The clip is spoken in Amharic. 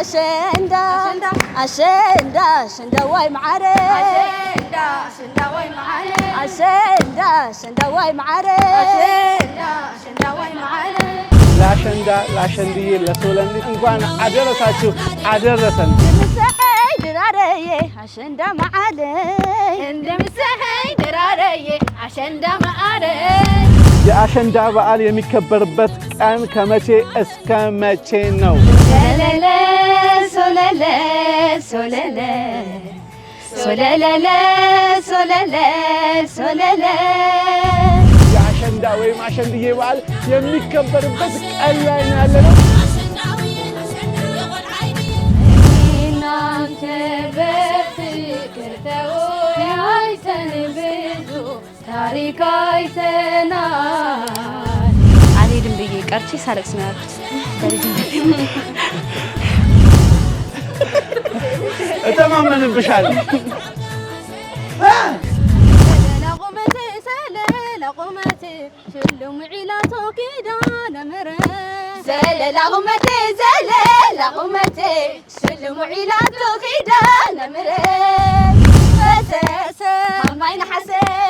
أشندا أشندا أشندا واي معاري أشندا أشندا واي معاري أشندا أشندا واي معاري أشندا أشندا واي معاري لاشندا لاشندي لسولن እንኳን አደረሳችሁ አደረሰን እንደምሰይ ድራረዬ አሸንዳ ማዓለ እንደምሰይ ድራረዬ አሸንዳ ማዓለ የአሸንዳ በዓል የሚከበርበት ቀን ከመቼ እስከ መቼ ነው? ሶለለ ሶለለ ሶለለ ሶለለ ሶለለ ሶለለ የአሸንዳ ወይም አሸንድዬ በዓል የሚከበርበት ቀን ላይ ነው ያለነው። እናንተ በፍቅር ተወያይተን ብዙ ታሪክ አይተናል። አልሄድም ብዬ ቀርቼ ሳለቅስ ነው ያልኩት። እተማመንብሻለሁ። قمتي شلوم عيلاتو كيدا نمره زلل قمتي زلل قمتي شلوم عيلاتو كيدا نمره فسس همين حسن